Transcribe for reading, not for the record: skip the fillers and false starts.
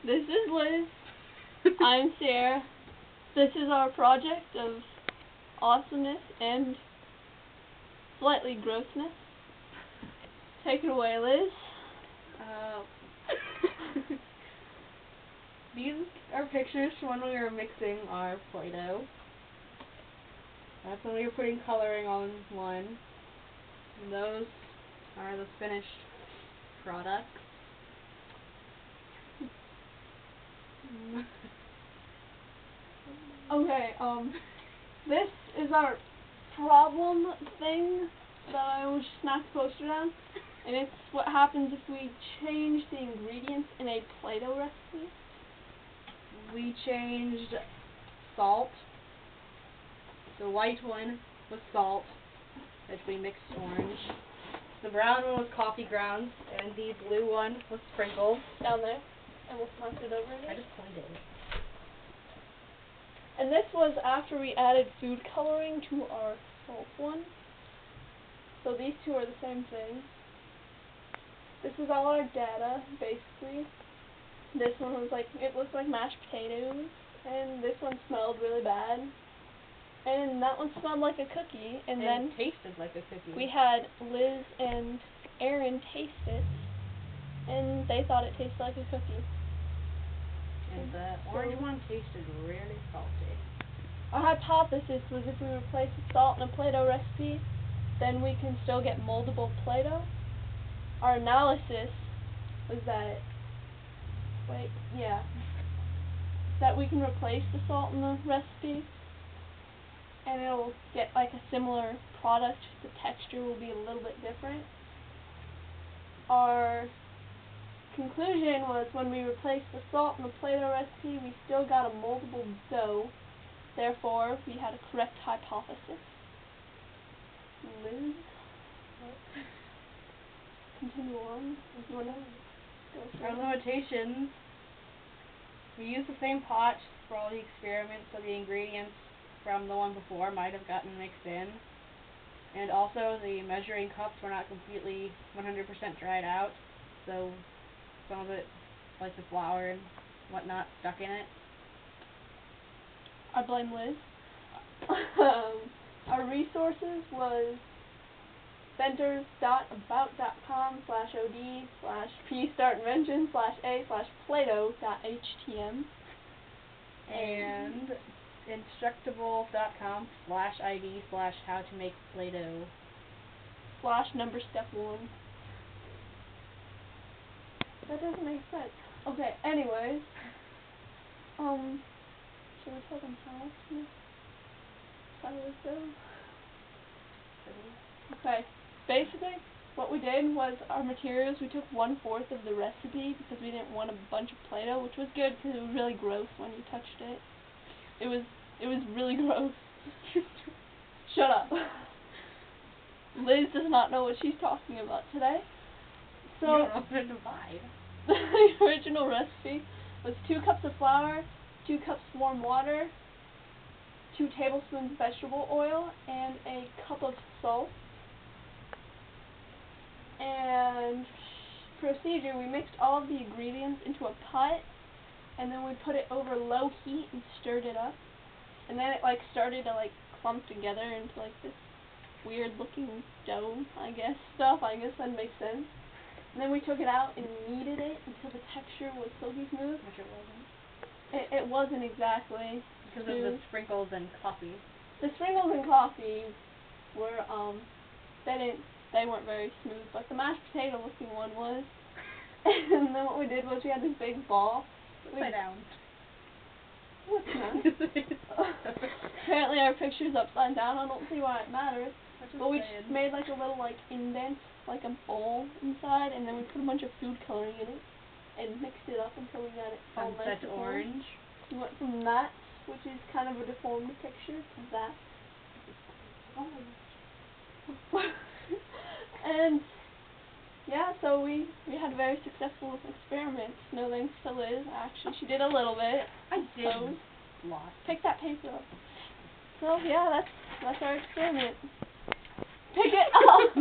This is Liz. I'm Sarah. This is our project of awesomeness and slightly grossness. Take it away, Liz. These are pictures from when we were mixing our Play-Doh. That's when we were putting coloring on one. And those are the finished products. Okay, this is our problem thing that I was just knocked the poster down, and it's what happens if we change the ingredients in a Play-Doh recipe. We changed salt. The white one was salt, which we mixed orange. The brown one was coffee grounds, and the blue one was sprinkles. Down there, and we'll mark it over again. I just pointed. And this was after we added food coloring to our salt one. So these two are the same thing. This is all our data, basically. This one was like, it looked like mashed potatoes, and this one smelled really bad. And that one smelled like a cookie, and then it tasted like a cookie. We had Liz and Aaron taste it, and they thought it tasted like a cookie. And the orange one tasted really salty. Our hypothesis was if we replace the salt in a Play-Doh recipe, then we can still get moldable Play-Doh. Our analysis was that, that we can replace the salt in the recipe, and it'll get like a similar product. The texture will be a little bit different. Our conclusion was when we replaced the salt in the Play-Doh recipe, we still got a moldable dough. Therefore, we had a correct hypothesis. Liz? Continue on. If you want to go Our limitations. We used the same pot for all the experiments, so the ingredients from the one before might have gotten mixed in. And also, the measuring cups were not completely 100% dried out, so some of it, like the flour and whatnot, stuck in it. I blame Liz. Our resources was vendors.about.com/od/p-start-invention/a/playdoh.htm and instructable.com/id/how-to-make-Play-Doh. /number step 1. That doesn't make sense. Okay, anyways. Should we tell them how to go? Okay, basically, what we did was our materials, we took 1/4 of the recipe because we didn't want a bunch of Play-Doh, which was good because it was really gross when you touched it. It was really gross. Shut up. Liz does not know what she's talking about today. So, you don't know how to divide. The original recipe was 2 cups of flour, 2 cups warm water, 2 tablespoons vegetable oil, and a cup of salt. And procedure, we mixed all of the ingredients into a pot, and then we put it over low heat and stirred it up. And then it started to clump together into this weird looking dough, I guess that makes sense. And then we took it out and kneaded it until the texture was silky smooth. Which it wasn't. It wasn't exactly because smooth. of the sprinkles and coffee. The sprinkles and coffee were they weren't very smooth, but the mashed potato looking one was. And then what we did was we had this big ball. Upside down. No, it's not. Apparently our picture's upside down. I don't see why it matters. But we just made a little indent, like a bowl inside, and then we put a bunch of food coloring in it and mixed it up until we got it all nice and orange. We went from that, which is kind of a deformed picture, to that. Oh. And yeah, so we had a very successful experiment. No thanks to Liz. Actually, she did a little bit. I did. So, Lots. pick that paper up. So yeah, that's our experiment. Pick it up.